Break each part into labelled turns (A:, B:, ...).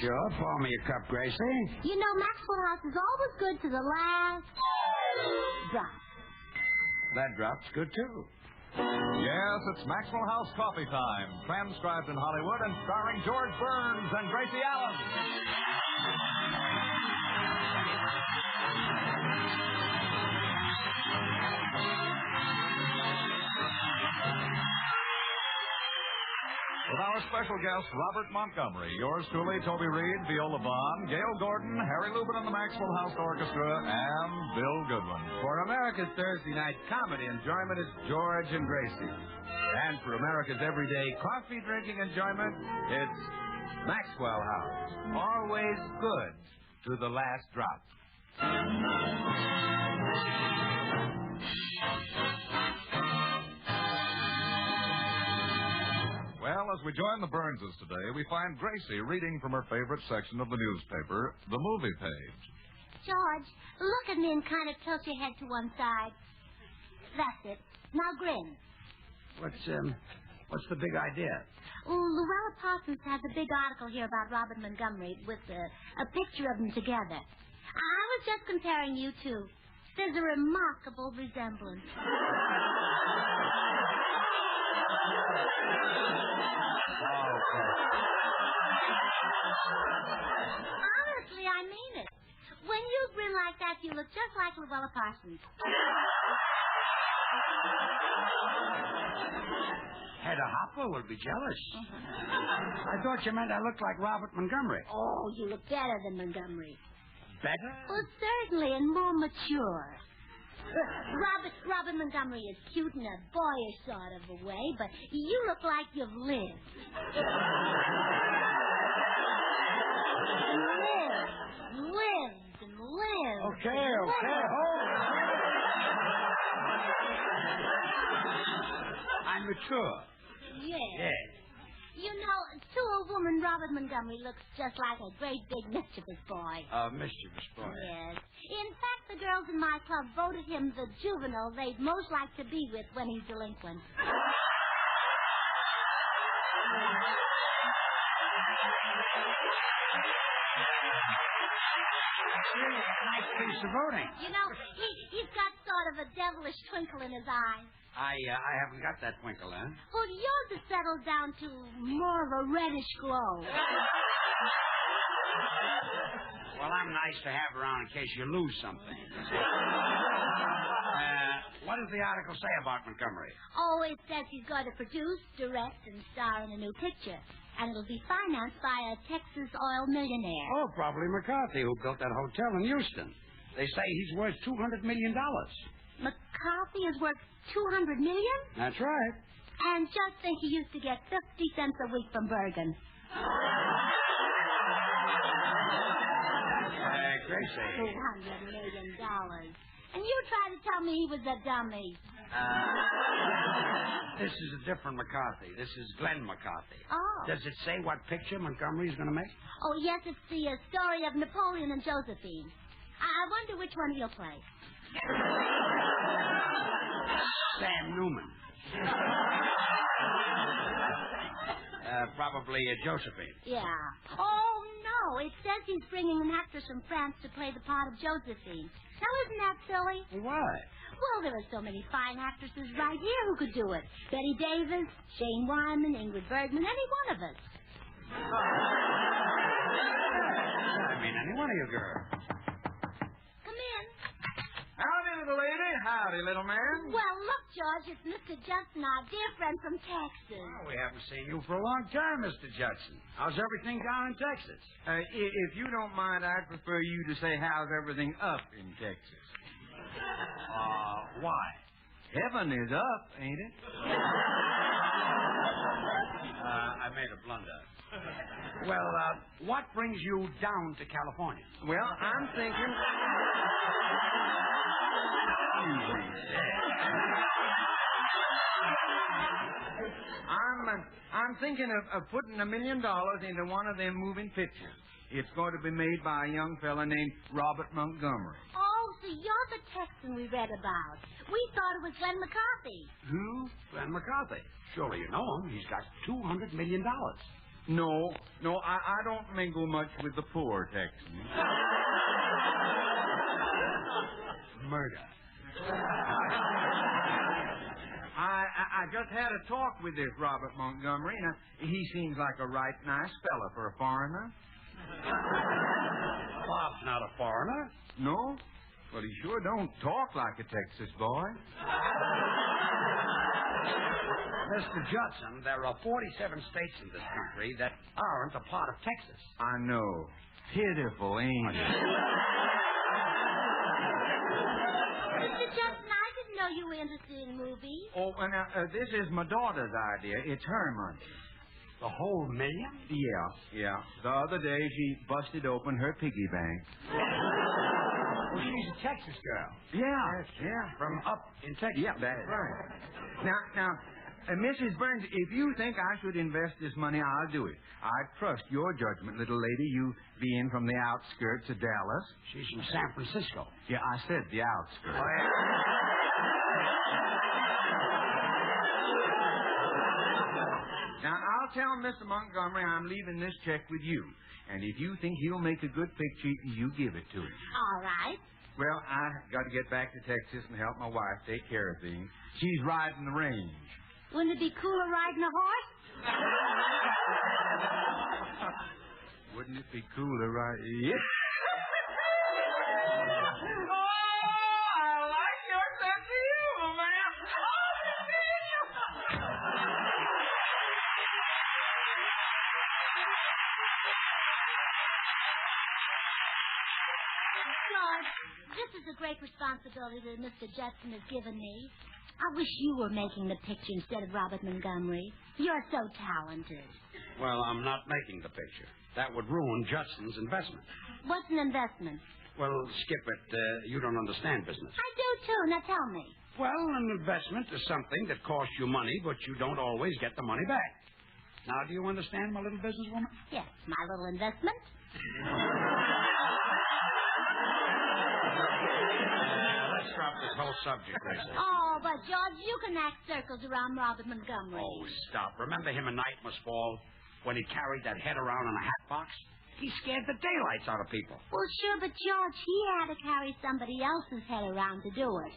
A: Sure, pour me a cup, Gracie.
B: You know, Maxwell House is always good to the last drop.
C: That drop's good, too.
D: Yes, it's Maxwell House Coffee Time, transcribed in Hollywood and starring George Burns and Gracie Allen. With our special guest, Robert Montgomery, yours truly, Toby Reed, Viola Vaughn, Gail Gordon, Harry Lubin and the Maxwell House Orchestra, and Bill Goodwin.
A: For America's Thursday night comedy enjoyment, it's George and Gracie. And for America's everyday coffee drinking enjoyment, it's Maxwell House. Always good to the last drop.
D: Well, as we join the Burnses today, we find Gracie reading from her favorite section of the newspaper, the movie page.
B: George, look at me and kind of tilt your head to one side. That's it. Now grin.
A: What's the big idea?
B: Luella Parsons has a big article here about Robert Montgomery with a picture of them together. I was just comparing you two. There's a remarkable resemblance. Honestly, I mean it. When you grin like that, you look just like Luella Parsons.
A: Hedda Hopper will be jealous. I thought you meant I looked like Robert Montgomery.
B: Oh, you look better than Montgomery.
A: Better?
B: Well, certainly, and more mature. Robert Montgomery is cute in a boyish sort of a way, but you look like you've lived. Lived and lived.
A: Okay. Hold. I'm mature.
B: Yes. You know, to a woman, Robert Montgomery looks just like a great big mischievous boy.
A: Mischievous boy.
B: Yes. In fact, the girls in my club voted him the juvenile they'd most like to be with when he's delinquent.
A: Nice piece of voting.
B: You know, he's got sort of a devilish twinkle in his eye.
A: I haven't got that twinkle, huh?
B: Well, yours has settled down to more of a reddish glow.
A: Well, I'm nice to have around in case you lose something. What does the article say about Montgomery?
B: Oh, it says he's going to produce, direct, and star in a new picture. And it'll be financed by a Texas oil millionaire.
A: Oh, probably McCarthy, who built that hotel in Houston. They say he's worth $200 million.
B: McCarthy is worth $200 million?
A: That's right.
B: And just think he used to get 50 cents a week from Bergen.
A: Gracie.
B: $200 million. And you try to tell me he was a dummy.
A: This is a different McCarthy. This is Glenn McCarthy.
B: Oh.
A: Does it say what picture Montgomery's going to make?
B: Oh, yes, it's the story of Napoleon and Josephine. I wonder which one he'll play.
A: Sam Newman. Probably Josephine.
B: Yeah. Oh, no. It says he's bringing an actress from France to play the part of Josephine. Now, isn't that silly?
A: Why?
B: Well, there are so many fine actresses right here who could do it. Betty Davis, Jane Wyman, Ingrid Bergman, any one of us.
A: I mean, any one of you girls.
B: Come in.
C: Howdy, little lady. Howdy, little man.
B: Well, look, George, it's Mr. Judson, our dear friend from Texas.
A: Well, we haven't seen you for a long time, Mr. Judson. How's everything down in Texas?
C: If you don't mind, I'd prefer you to say how's everything up in Texas.
A: Why?
C: Heaven is up, ain't it?
A: I made a blunder. Well, what brings you down to California?
C: Well, I'm thinking... I'm thinking of putting $1 million into one of them moving pictures. It's going to be made by a young fella named Robert Montgomery.
B: Oh, so you're the Texan we read about. We thought it was Glenn McCarthy.
A: Who? Glenn McCarthy. Surely you know him. He's got $200 million.
C: No, I don't mingle much with the poor Texans.
E: Murder.
C: I just had a talk with this Robert Montgomery, and he seems like a right nice fella for a foreigner.
E: Bob's not a foreigner.
C: No? Well, he sure don't talk like a Texas boy.
E: Mr. Judson, there are 47 states in this country that aren't a part of Texas.
C: I know. Pitiful, ain't it?
B: Mr. Judson, I didn't know you were interested in movies.
C: Oh, and this is my daughter's idea. It's her money.
E: The whole million?
C: Yeah. The other day, she busted open her piggy bank.
E: Well, she's a Texas girl.
C: Yeah.
E: From up in Texas.
C: Yeah, that's right. Now, Mrs. Burns, if you think I should invest this money, I'll do it. I trust your judgment, little lady, you being from the outskirts of Dallas.
E: She's from San Francisco.
C: Yeah, I said the outskirts. Now, I'll tell Mr. Montgomery I'm leaving this check with you. And if you think he'll make a good picture, you give it to him.
B: All right.
C: Well, I got to get back to Texas and help my wife take care of things. She's riding the range.
B: Wouldn't it be cooler riding a horse?
C: Wouldn't it be cooler, right? Yeah. Oh, I like your sense of humor, man.
B: George, this is a great responsibility that Mr. Judson has given me. I wish you were making the picture instead of Robert Montgomery. You're so talented.
E: Well, I'm not making the picture. That would ruin Judson's investment.
B: What's an investment?
E: Well, skip it. You don't understand business.
B: I do, too. Now tell me.
E: Well, an investment is something that costs you money, but you don't always get the money back. Now, do you understand, my little businesswoman?
B: Yes, my little investment.
E: Let's drop this whole subject, Gracie.
B: Oh, but George, you can act circles around Robert Montgomery.
E: Oh, stop. Remember him in Night Must Fall when he carried that head around in a hat box? He scared the daylights out of people.
B: Well, sure, but George, he had to carry somebody else's head around to do it.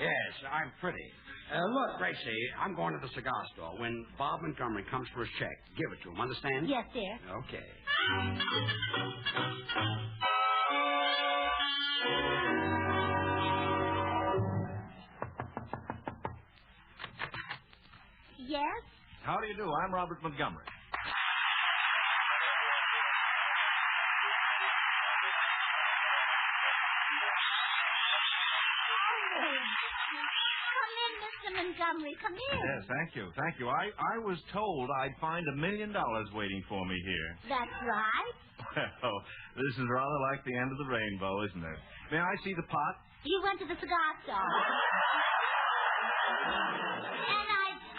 E: Yes, I'm pretty. Look, Gracie, I'm going to the cigar store. When Bob Montgomery comes for his check, give it to him. Understand?
B: Yes, dear.
E: Okay.
B: Yes?
D: How do you do? I'm Robert Montgomery.
B: Come in, Mr. Montgomery. Come in.
D: Yes, thank you. I was told I'd find $1 million waiting for me here.
B: That's right.
D: Well, this is rather like the end of the rainbow, isn't it? May I see the pot?
B: You went to the cigar store. And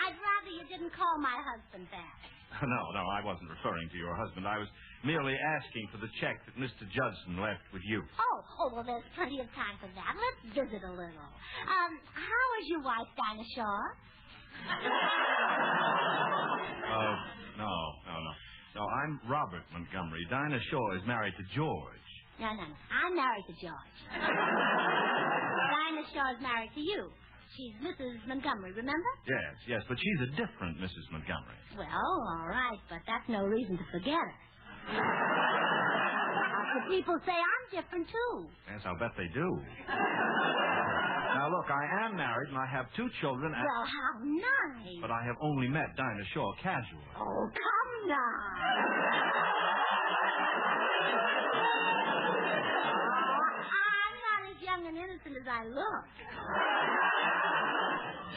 B: I'd rather you didn't call my husband back.
D: No, I wasn't referring to your husband. I was merely asking for the check that Mr. Judson left with you.
B: Oh, well, there's plenty of time for that. Let's visit a little. How is your wife, Dinah Shaw?
D: No, I'm Robert Montgomery. Dinah Shaw is married to George.
B: No. I'm married to George. Dinah Shaw is married to you. She's Mrs. Montgomery, remember?
D: Yes, but she's a different Mrs. Montgomery.
B: Well, all right, but that's no reason to forget her. The people say I'm different, too.
D: Yes, I'll bet they do. Now, look, I am married, and I have 2 children.
B: Well, how nice.
D: But I have only met Dinah Shaw casually.
B: Oh, come now. I'm not as young and innocent as I look.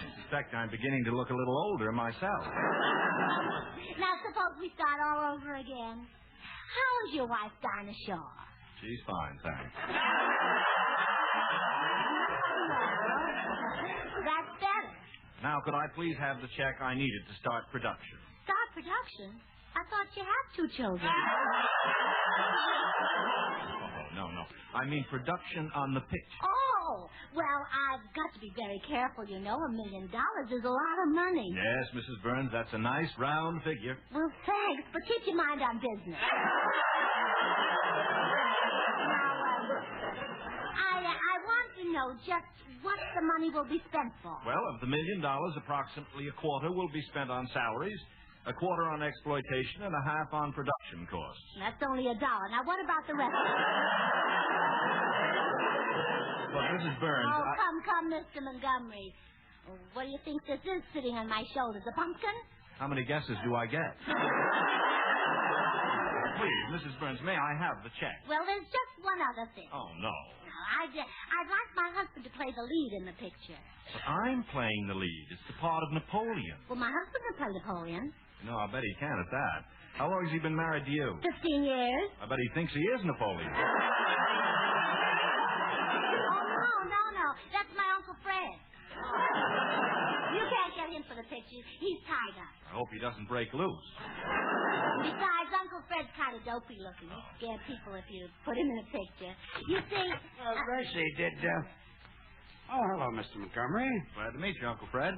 D: In fact, I'm beginning to look a little older myself.
B: Now, suppose we start all over again. How's your wife, Dinah Shaw?
D: She's fine, thanks.
B: That's better.
D: Now, could I please have the check I needed to start production?
B: Start production? I thought you had 2 children.
F: I mean production on the picture.
B: Oh, well, I've got to be very careful, you know. $1 million is a lot of money.
F: Yes, Mrs. Burns, that's a nice round figure.
B: Well, thanks, but keep your mind on business. I want to know just what the money will be spent for.
F: Well, of the $1 million, approximately a quarter will be spent on salaries, a quarter on exploitation, and a half on production costs.
B: That's only $1. Now, what about the rest of it?
F: Look, Mrs. Burns...
B: Oh, come, Mr. Montgomery. What do you think this is sitting on my shoulders? A pumpkin?
F: How many guesses do I get? Please, Mrs. Burns, may I have the check?
B: Well, there's just one other thing.
F: Oh, no.
B: I'd like my husband to play the lead in the picture.
F: But I'm playing the lead. It's the part of Napoleon.
B: Well, my husband can play Napoleon.
F: No, I bet he can at that. How long has he been married to you?
B: 15 years.
F: I bet he thinks he is Napoleon.
B: Oh, no. That's my Uncle Fred. You can't get him for the picture. He's tied up.
F: I hope he doesn't break loose.
B: Besides, Uncle Fred's kind of dopey looking. He'd scare people if you put him in a picture. You see...
E: Gracie, Oh, hello, Mr. Montgomery.
F: Glad to meet you, Uncle Fred.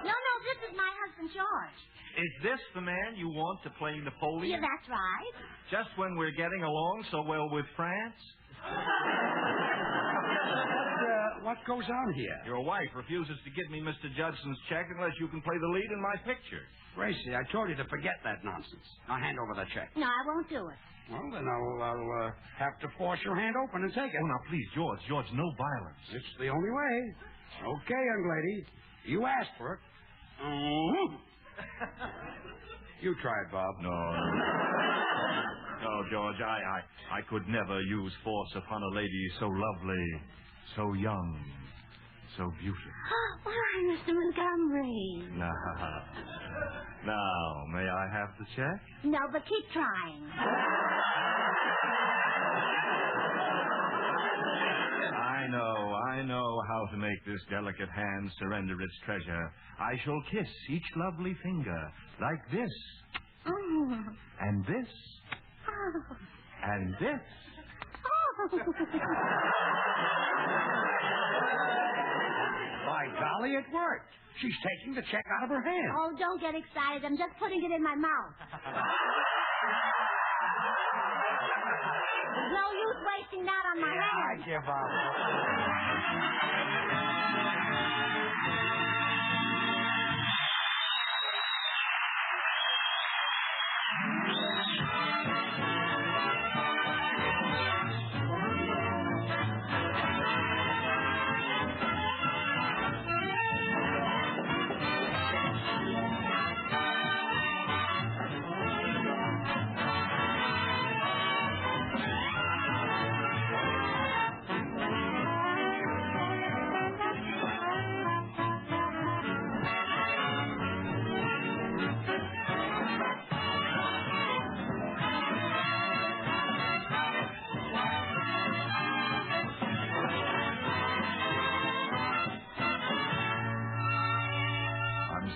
B: No, this is my husband, George.
F: Is this the man you want to play Napoleon?
B: Yeah, that's right.
F: Just when we're getting along so well with France?
E: What goes on here?
F: Your wife refuses to give me Mr. Judson's check unless you can play the lead in my picture.
E: Gracie, I told you to forget that nonsense. Now hand over the check.
B: No, I won't do it.
E: Well, then I'll have to force your hand open and take it.
F: Oh, now, please, George, no violence.
E: It's the only way. Okay, young lady. You asked for it. You try it, Bob.
F: No, George, I could never use force upon a lady so lovely, so young, so beautiful.
B: Why, Mr. Montgomery?
F: Now, may I have the check?
B: No, but keep trying.
F: I know how to make this delicate hand surrender its treasure. I shall kiss each lovely finger like this.
B: Oh.
F: And this.
B: Oh.
F: And this.
B: Oh.
E: By golly, it worked. She's taking the check out of her hand.
B: Oh, don't get excited. I'm just putting it in my mouth. There's no use wasting that on my hand.
E: I give up.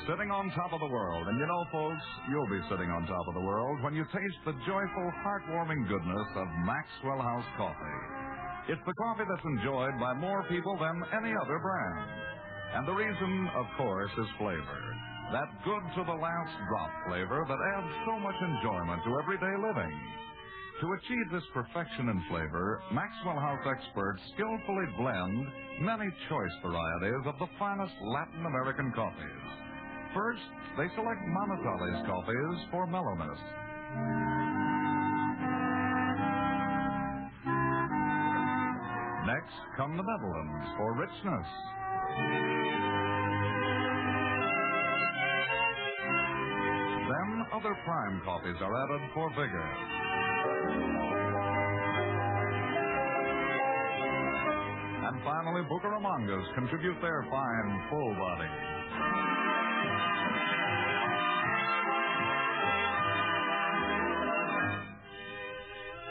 D: Sitting on top of the world. And you know, folks, you'll be sitting on top of the world when you taste the joyful, heartwarming goodness of Maxwell House coffee. It's the coffee that's enjoyed by more people than any other brand. And the reason, of course, is flavor. That good-to-the-last-drop flavor that adds so much enjoyment to everyday living. To achieve this perfection in flavor, Maxwell House experts skillfully blend many choice varieties of the finest Latin American coffees. First, they select Manizales coffees for mellowness. Next come the Netherlands for richness. Then other prime coffees are added for vigor. And finally, Bucaramangas contribute their fine, full body.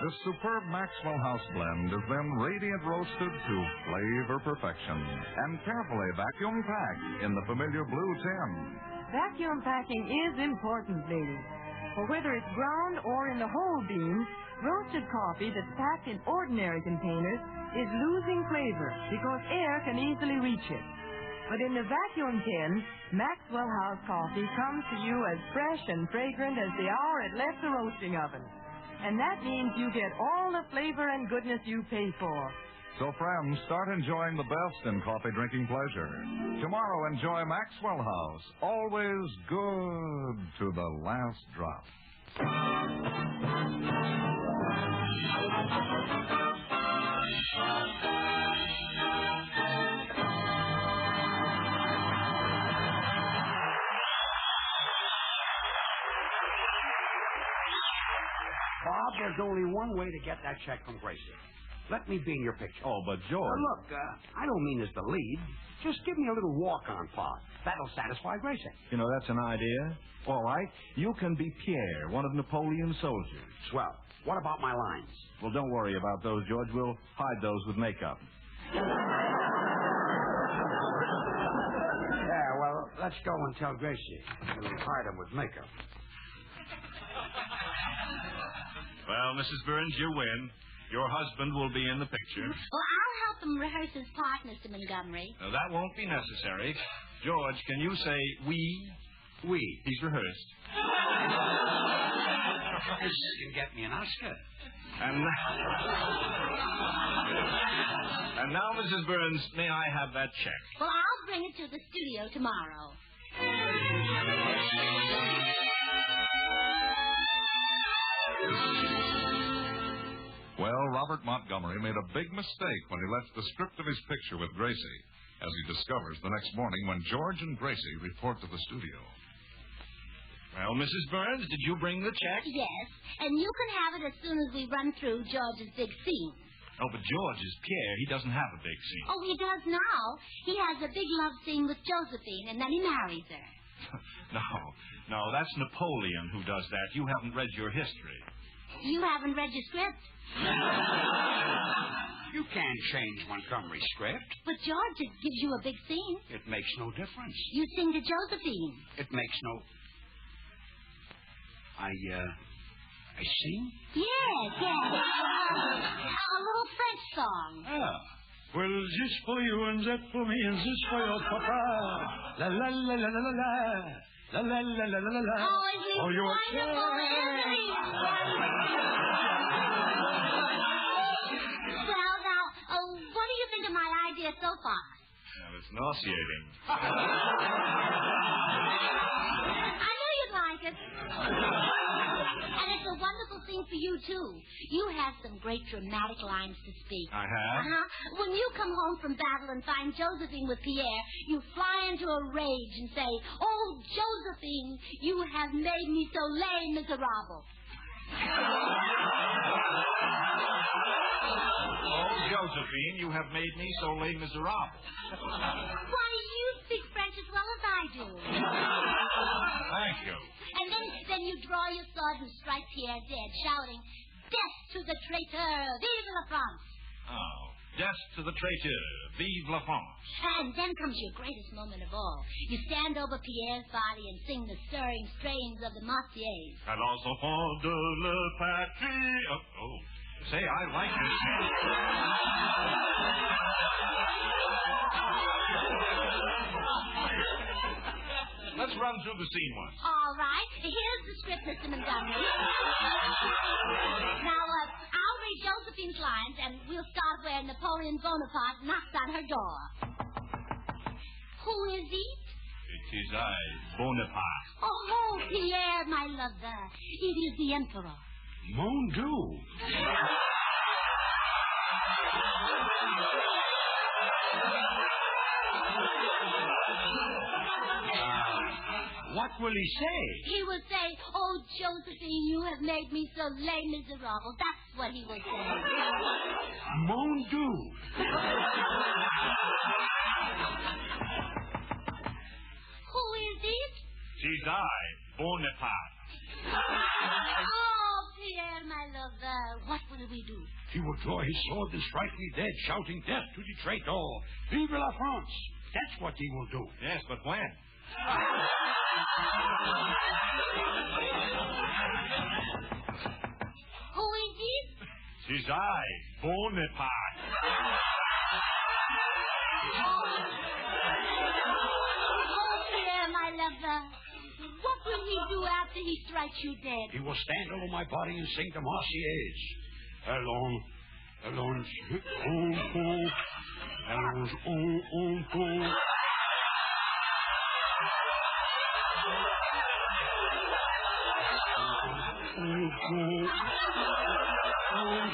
D: This superb Maxwell House blend is then radiant roasted to flavor perfection and carefully vacuum packed in the familiar blue tin.
G: Vacuum packing is important, ladies. For whether it's ground or in the whole bean, roasted coffee that's packed in ordinary containers is losing flavor because air can easily reach it. But in the vacuum tin, Maxwell House coffee comes to you as fresh and fragrant as the hour it left the roasting oven. And that means you get all the flavor and goodness you pay for.
D: So, friends, start enjoying the best in coffee drinking pleasure. Tomorrow, enjoy Maxwell House. Always good to the last drop.
E: Bob, there's only one way to get that check from Gracie. Let me be in your picture.
F: Oh, but George...
E: Now, look, I don't mean as the lead. Just give me a little walk-on part. That'll satisfy Gracie.
F: You know, that's an idea. All right. You can be Pierre, one of Napoleon's soldiers.
E: Swell. What about my lines?
F: Well, don't worry about those, George. We'll hide those with makeup.
E: Yeah, well, let's go and tell Gracie. We'll hide him with makeup.
F: Well, Mrs. Burns, you win. Your husband will be in the picture.
B: Well, I'll help him rehearse his part, Mr. Montgomery.
F: Now, that won't be necessary. George, can you say we?
E: We.
F: He's rehearsed.
E: This can get me an Oscar.
F: And now, Mrs. Burns, may I have that check?
B: Well, I'll bring it to the studio tomorrow.
D: Well, Robert Montgomery made a big mistake when he left the script of his picture with Gracie, as he discovers the next morning when George and Gracie report to the studio.
F: Well, Mrs. Burns, did you bring the check?
B: Yes, and you can have it as soon as we run through George's big scene.
F: Oh, but George is Pierre. He doesn't have a big scene.
B: Oh, he does now. He has a big love scene with Josephine, and then he marries her.
F: No, that's Napoleon who does that. You haven't read your history.
B: You haven't read your script?
E: You can't change Montgomery's script.
B: But, George, it gives you a big scene.
E: It makes no difference.
B: You sing to Josephine.
E: It makes no... I sing?
B: Yes. A little French song.
H: Ah. Well, this for you and that for me and this for your papa. La la la la la la la. La la la la la la la.
B: Oh, is he wonderful, isn't he? Well, now, what do you think of my idea so far?
F: Well, it's nauseating.
B: I knew you'd like it. And it's a wonderful scene for you, too. You have some great dramatic lines to speak.
F: I have?
B: When you come home from battle and find Josephine with Pierre, you fly into a rage and say, "Oh, Josephine, you have made me so lame, miserable."
F: Oh, Josephine, you have made me so late miserable.
B: Why, you speak French as well as I do.
F: Thank you.
B: And then you draw your sword and strike Pierre dead, shouting, "Death to the traitor! Vive la France!"
F: Oh, death to the traitor! Vive la France!
B: And then comes your greatest moment of all. You stand over Pierre's body and sing the stirring strains of the Marseillaise.
F: À l'enfant de la patrie. Oh, say, I like this. Let's run through the scene once.
B: All right. Here's the script, Mr. Montgomery. Now, I'll read Josephine's lines, and we'll start where Napoleon Bonaparte knocks on her door. Who is it?
F: It is I, Bonaparte.
B: Oh, Pierre, my lover. It is the Emperor.
E: Mon Dieu. What will he say?
B: He will say, "Oh, Josephine, you have made me so lame, miserable." That's what he will say.
E: Mon Dieu.
B: Who is it?
F: Tis I, Bonaparte.
B: Oh, Pierre, my lover. What will we do?
E: He will draw his sword and strike me dead, shouting death to the traitor. Vive la France. That's what he will do.
F: Yes, but when? I, Bonaparte.
B: Oh, Pierre, my lover. What will he do after he strikes you dead?
E: He will stand over my body and sing the Marseillaise. Allons, allons, allons,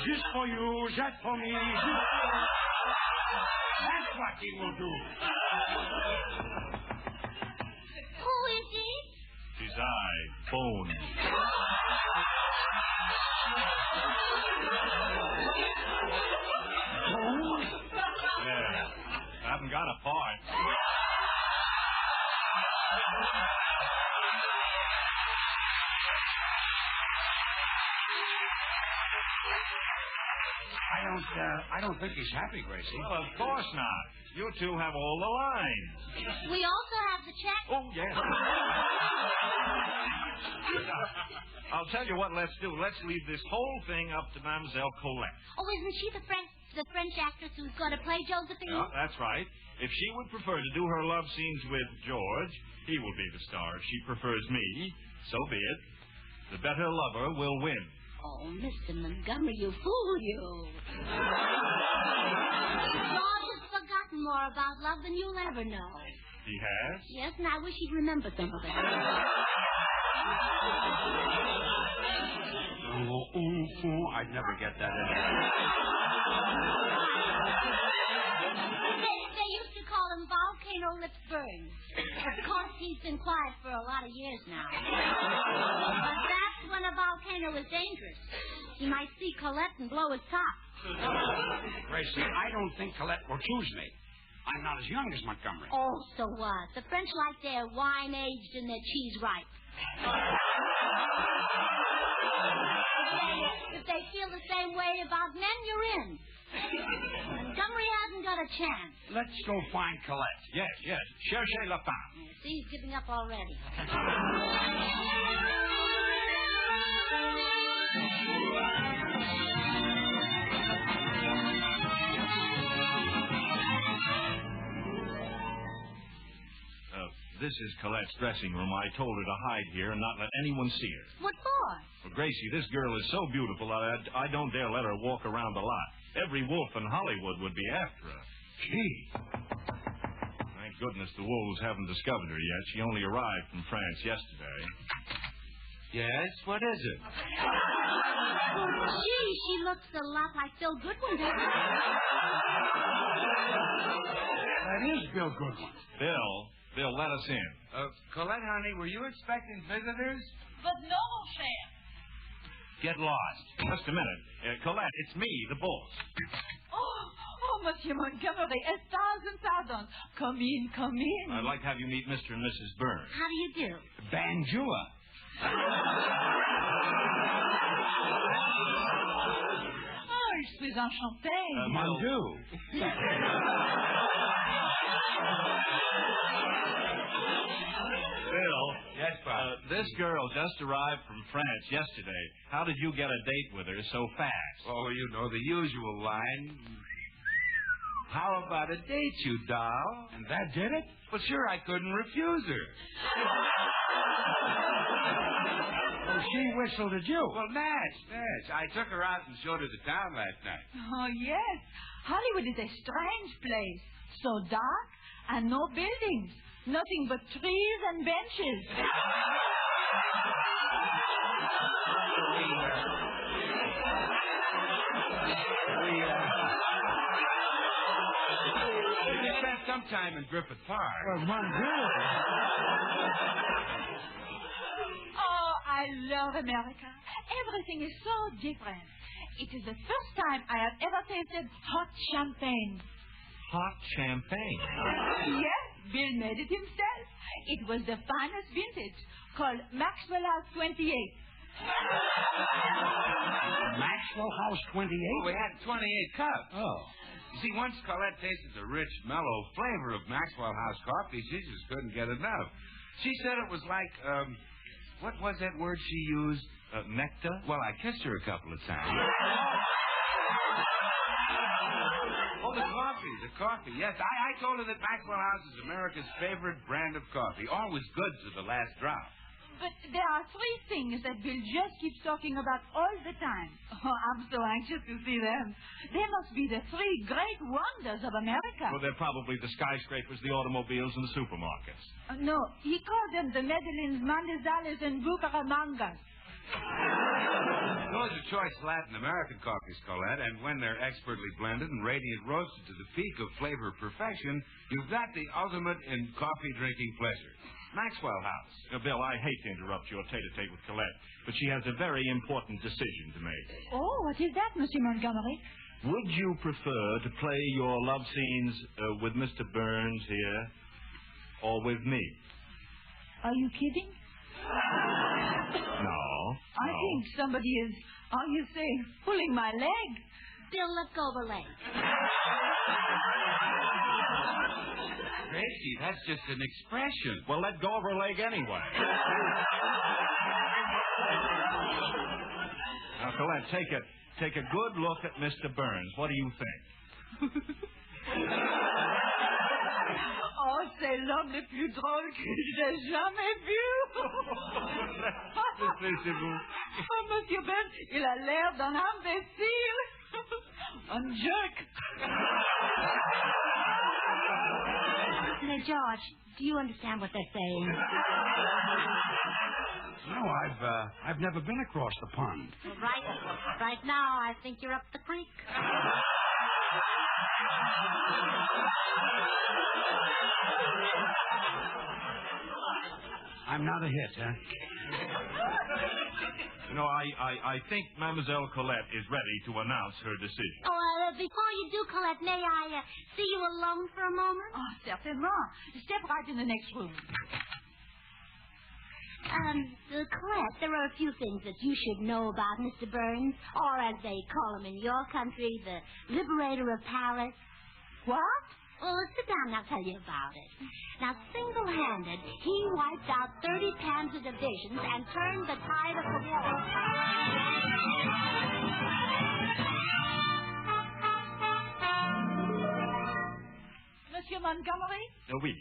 E: just for you, just for me. That's what he will do.
B: Who is he?
F: Tis I, Bone. Yeah, I haven't got a part.
E: I don't think he's happy, Gracie.
F: Well, of course not. You two have all the lines.
B: We also have the check.
F: Oh, yes. I'll tell you what let's do. Let's leave this whole thing up to Mademoiselle Colette.
B: Oh, isn't she the French actress who's going to play Josephine?
F: Yeah, that's right. If she would prefer to do her love scenes with George, he will be the star. If she prefers me, so be it. The better lover will win.
B: Oh, Mr. Montgomery, you fool you. George has forgotten more about love than you'll ever know.
F: He has?
B: Yes, and I wish he'd remember some of it.
E: I'd never get that in.
B: They used to call him Volcano Lips Burns. Of course, he's been quiet for a lot of years now. But that's when a volcano is dangerous. He might see Colette and blow his top.
E: Gracie, I don't think Colette will choose me. I'm not as young as Montgomery.
B: Oh, so what? The French like their wine aged and their cheese ripe. If they feel the same way about men, you're in. Montgomery hasn't got a chance.
E: Let's go find Colette.
F: Yes, yes. Cherchez la femme.
B: See, he's giving up already.
F: This is Colette's dressing room. I told her to hide here and not let anyone see her.
B: What for?
F: Well, Gracie, this girl is so beautiful I don't dare let her walk around the lot. Every wolf in Hollywood would be after her.
E: Gee.
F: Thank goodness the wolves haven't discovered her yet. She only arrived from France yesterday.
C: Yes, what is it?
B: Oh, gee, she looks a lot like Bill Goodwin, doesn't she?
E: That is Bill Goodwin.
F: Bill, let us in.
C: Colette, honey, were you expecting visitors?
I: But no, Sam.
F: Get lost. Just a minute. Colette, it's me, the boss.
I: Oh, Monsieur Montgomery, 1,000 pardons. Come in, come in.
F: I'd like to have you meet Mr. and Mrs. Burns.
B: How do you do?
E: Banjua.
I: Oh, je suis enchantée.
E: Mandu.
F: Bill.
C: Yes, Bob.
F: This girl just arrived from France yesterday. How did you get a date with her so fast?
C: Oh, you know the usual line. How about a date, you doll?
E: And that did it?
C: Well, sure, I couldn't refuse her.
E: Oh, she whistled at you.
C: Well, Natch. I took her out and showed her the town last night.
I: Oh, yes. Hollywood is a strange place. So dark and no buildings. Nothing but trees and benches.
C: We spent some time in Griffith Park.
E: Well, Mandu.
I: Oh, I love America. Everything is so different. It is the first time I have ever tasted hot champagne.
F: Hot champagne?
I: Yes, Bill made it himself. It was the finest vintage, called Maxwell House 28.
E: Maxwell House 28?
C: Oh, we had 28 cups.
E: Oh.
C: You see, once Colette tasted the rich, mellow flavor of Maxwell House coffee, she just couldn't get enough. She said it was like, what was that word she used?
F: Nectar?
C: Well, I kissed her a couple of times.
A: Oh, the coffee. Yes, I told her that Maxwell House is America's favorite brand of coffee. Always good to the last drop.
I: But there are three things that Bill just keeps talking about all the time. Oh, I'm so anxious to see them. They must be the three great wonders of America.
F: Well, they're probably the skyscrapers, the automobiles, and the supermarkets.
I: No, he called them the Medellins, Mandizales, and Bucaramangas.
A: Those are choice Latin American coffees, Colette, and when they're expertly blended and radiant roasted to the peak of flavor perfection, you've got the ultimate in coffee drinking pleasure. Maxwell House.
F: Now, Bill, I hate to interrupt your tete-a-tete with Colette, but she has a very important decision to make.
I: Oh, what is that, Monsieur Montgomery?
F: Would you prefer to play your love scenes with Mr. Burns here or with me?
I: Are you kidding?
F: No.
I: I think somebody is, pulling my leg.
B: Bill, let go of her leg.
A: Gracie, that's just an expression.
F: Well, let go of her leg anyway. Now, Colette, take a good look at Mr. Burns. What do you think?
I: Oh, c'est l'homme le plus drôle que j'ai jamais vu. Oh, Monsieur Burns, il a l'air d'un imbécile. Un jerk.
B: Now, George, do you understand what they're saying?
E: No, I've never been across the pond.
B: Right now, I think you're up the creek.
E: I'm not a hit, huh?
F: You know, I think Mademoiselle Colette is ready to announce her decision.
B: Oh, before you do, Colette, may I see you alone for a moment?
I: Oh, certainement. Step right in the next room.
B: Colette, there are a few things that you should know about Mr. Burns, or as they call him in your country, the liberator of Paris.
I: What?
B: Well, sit down and I'll tell you about it. Now, single-handed, he wiped out 30 panzer divisions and turned the tide of the war.
I: Monsieur Montgomery?
F: Oui.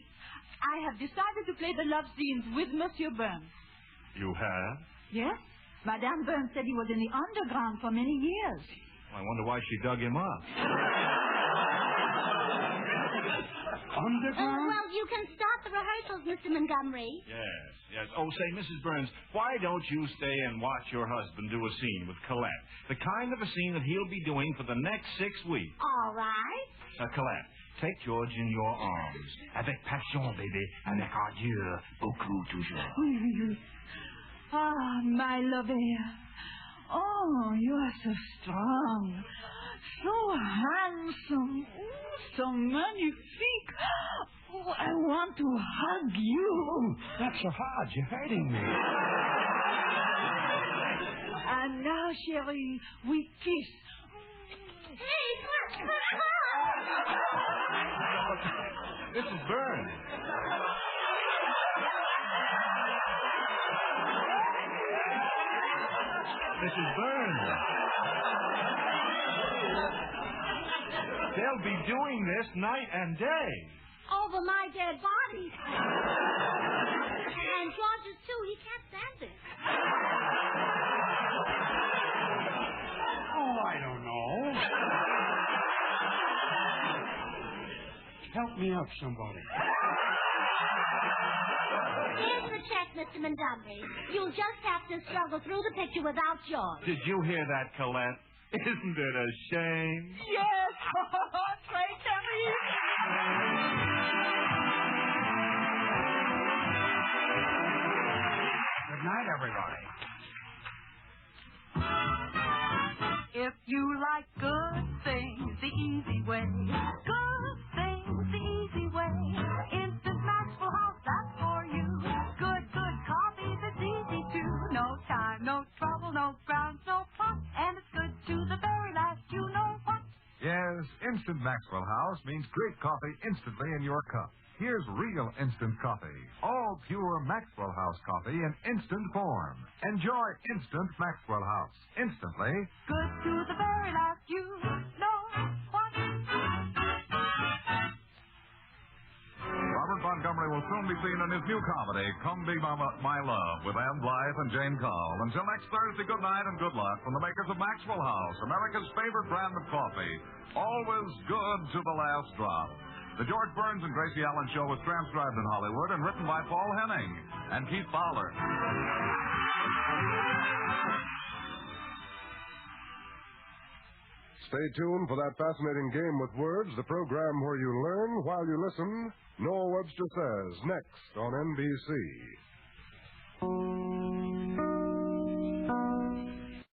I: I have decided to play the love scenes with Monsieur Burns.
F: You have?
I: Yes. Madame Burns said he was in the underground for many years.
F: I wonder why she dug him up.
E: Underground?
B: Well, you can start the rehearsals, Mr. Montgomery.
F: Yes. Oh, say, Mrs. Burns, why don't you stay and watch your husband do a scene with Colette? The kind of a scene that he'll be doing for the next 6 weeks.
B: All right.
F: Colette, take George in your arms. Avec passion, bébé. Avec adieu. Beaucoup toujours.
I: Ah, my lover. Oh, you are so strong. So handsome. So magnifique. Oh, I want to hug you.
E: Oh, not so hard. You're hurting me.
I: And now, chérie, we kiss.
B: Hey, come on.
F: Mrs. Burns. Mrs. Burns. They'll be doing this night and day.
B: Over my dead body. And George's, too. He can't stand it.
E: Oh, I don't know. Help me up, somebody.
B: Here's the check, Mr. Montgomery. You'll just have to struggle through the picture without George.
F: Did you hear that, Colette? Isn't it a shame?
I: Yes. Très terrible.
E: Good night, everybody.
G: If you like good things the easy way, good things the easy way, Instant Maxwell House, that's for you. Good coffee that's easy too. No time, no trouble, no grounds, no pot, and it's good to the very last, you know what?
C: Yes,
D: Instant Maxwell House means great coffee instantly in your cup. Here's real instant coffee. All pure Maxwell House coffee in instant form. Enjoy instant Maxwell House. Instantly.
G: Good to the very last, you know what?
D: Robert Montgomery will soon be seen in his new comedy, Come Be My Love, with Ann Blythe and Jane Call. Until next Thursday, good night and good luck from the makers of Maxwell House, America's favorite brand of coffee. Always good to the last drop. The George Burns and Gracie Allen Show was transcribed in Hollywood and written by Paul Henning and Keith Fowler.
J: Stay tuned for that fascinating game with words, the program where you learn while you listen. Noel Webster Says, next on NBC.